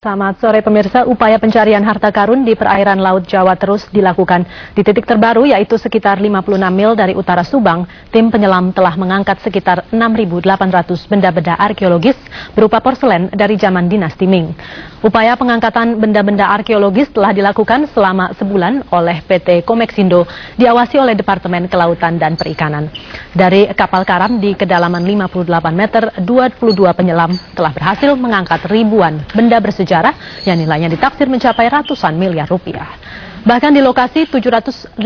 Selamat sore pemirsa, upaya pencarian harta karun di perairan Laut Jawa terus dilakukan. Di titik terbaru yaitu sekitar 56 mil dari utara Subang, tim penyelam telah mengangkat sekitar 6.800 benda-benda arkeologis berupa porselen dari zaman dinasti Ming. Upaya pengangkatan benda-benda arkeologis telah dilakukan selama sebulan oleh PT Komeksindo, diawasi oleh Departemen Kelautan dan Perikanan. Dari kapal karam di kedalaman 58 meter, 22 penyelam telah berhasil mengangkat ribuan benda bersejarah yang nilainya ditaksir mencapai ratusan miliar rupiah. Bahkan di lokasi 786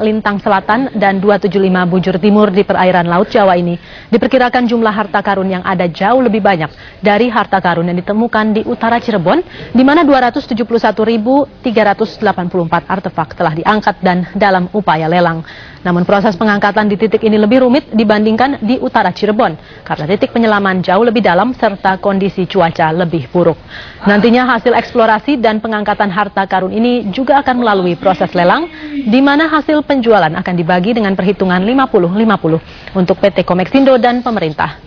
lintang selatan dan 275 bujur timur di perairan Laut Jawa ini, diperkirakan jumlah harta karun yang ada jauh lebih banyak dari harta karun yang ditemukan di utara Cirebon, di mana 271.384 artefak telah diangkat dan dalam upaya lelang. Namun proses pengangkatan di titik ini lebih rumit dibandingkan di utara Cirebon, karena titik penyelaman jauh lebih dalam serta kondisi cuaca lebih buruk. Nantinya hasil eksplorasi dan pengangkatan harta karun ini juga akan melalui proses lelang, di mana hasil penjualan akan dibagi dengan perhitungan 50-50 untuk PT Komeksindo dan pemerintah.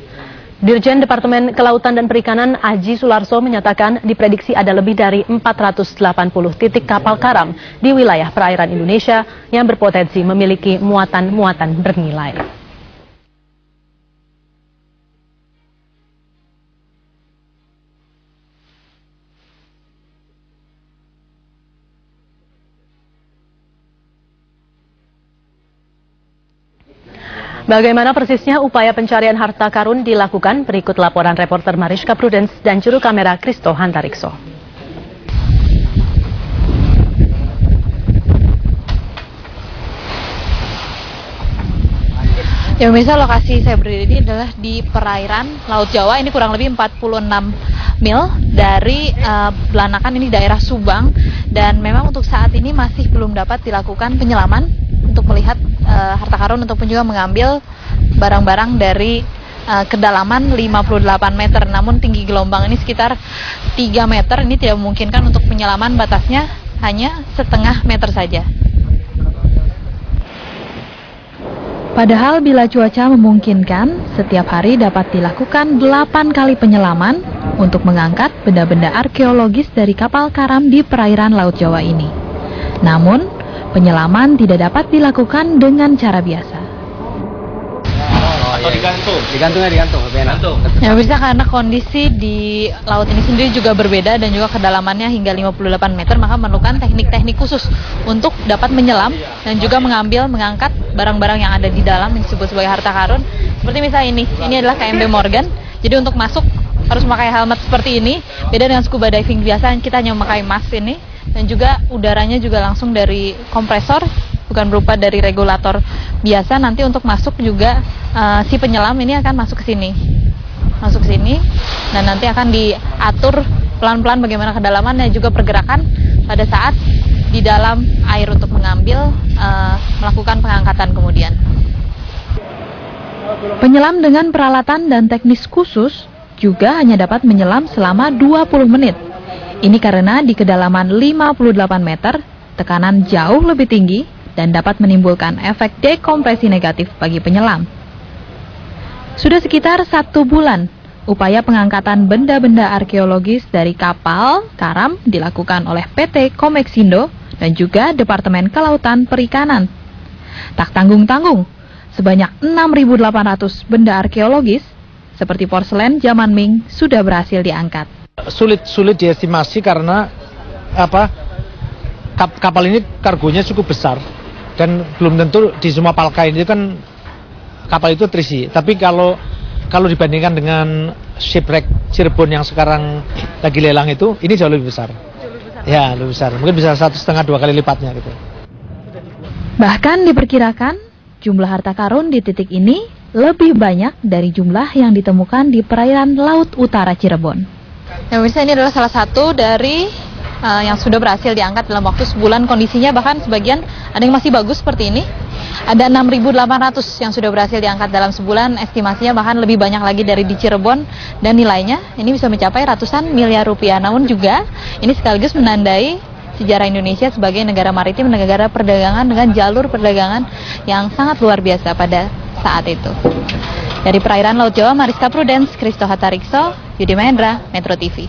Dirjen Departemen Kelautan dan Perikanan Aji Sularso menyatakan diprediksi ada lebih dari 480 titik kapal karam di wilayah perairan Indonesia yang berpotensi memiliki muatan-muatan bernilai. Bagaimana persisnya upaya pencarian harta karun dilakukan? Berikut laporan reporter Mariska Prudence dan juru kamera Kristo Hantarikso. Ya pemirsa, lokasi saya berdiri ini adalah di perairan Laut Jawa. Ini kurang lebih 46 mil dari Belanakan, ini daerah Subang. Dan memang untuk saat ini masih belum dapat dilakukan penyelaman untuk melihat harta karun ataupun juga mengambil barang-barang dari kedalaman 58 meter. Namun tinggi gelombang ini sekitar 3 meter. Ini tidak memungkinkan untuk penyelaman, batasnya hanya setengah meter saja. Padahal bila cuaca memungkinkan, setiap hari dapat dilakukan 8 kali penyelaman untuk mengangkat benda-benda arkeologis dari kapal karam di perairan Laut Jawa ini. Namun, penyelaman tidak dapat dilakukan dengan cara biasa. Atau digantung lebih enak. Ya bisa, karena kondisi di laut ini sendiri juga berbeda dan juga kedalamannya hingga 58 meter, maka memerlukan teknik-teknik khusus untuk dapat menyelam dan juga mengangkat barang-barang yang ada di dalam yang disebut sebagai harta karun. Seperti misalnya ini adalah KMB Morgan. Jadi untuk masuk harus memakai helmet seperti ini, beda dengan scuba diving biasa yang kita hanya memakai mask ini, dan juga udaranya juga langsung dari kompresor, bukan berupa dari regulator biasa. Nanti untuk masuk juga si penyelam ini akan masuk ke sini, dan nanti akan diatur pelan-pelan bagaimana kedalamannya, juga pergerakan pada saat di dalam air untuk mengambil, melakukan pengangkatan kemudian. Penyelam dengan peralatan dan teknis khusus juga hanya dapat menyelam selama 20 menit. Ini karena di kedalaman 58 meter, tekanan jauh lebih tinggi dan dapat menimbulkan efek dekompresi negatif bagi penyelam. Sudah sekitar 1 bulan, upaya pengangkatan benda-benda arkeologis dari kapal karam dilakukan oleh PT Komeksindo dan juga Departemen Kelautan Perikanan. Tak tanggung-tanggung, sebanyak 6.800 benda arkeologis seperti porselen zaman Ming sudah berhasil diangkat. Sulit diestimasi karena kapal ini kargonya cukup besar dan belum tentu di semua palkai ini kan kapal itu terisi. Tapi kalau dibandingkan dengan shipwreck Cirebon yang sekarang lagi lelang itu, ini jauh lebih besar. Ya, lebih besar. Mungkin bisa 1,5-2 kali lipatnya gitu. Bahkan diperkirakan jumlah harta karun di titik ini lebih banyak dari jumlah yang ditemukan di perairan Laut Utara Cirebon. Yang bisa, ini adalah salah satu dari yang sudah berhasil diangkat dalam waktu sebulan. Kondisinya bahkan sebagian ada yang masih bagus seperti ini. Ada 6.800 yang sudah berhasil diangkat dalam sebulan. Estimasinya bahkan lebih banyak lagi dari di Cirebon, dan nilainya ini bisa mencapai ratusan miliar rupiah. Namun juga ini sekaligus menandai sejarah Indonesia sebagai negara maritim, negara perdagangan dengan jalur perdagangan yang sangat luar biasa pada saat itu. Dari perairan Laut Jawa, Mariska Prudence, Kristo Hantarikso, Yudi Mahendra, Metro TV.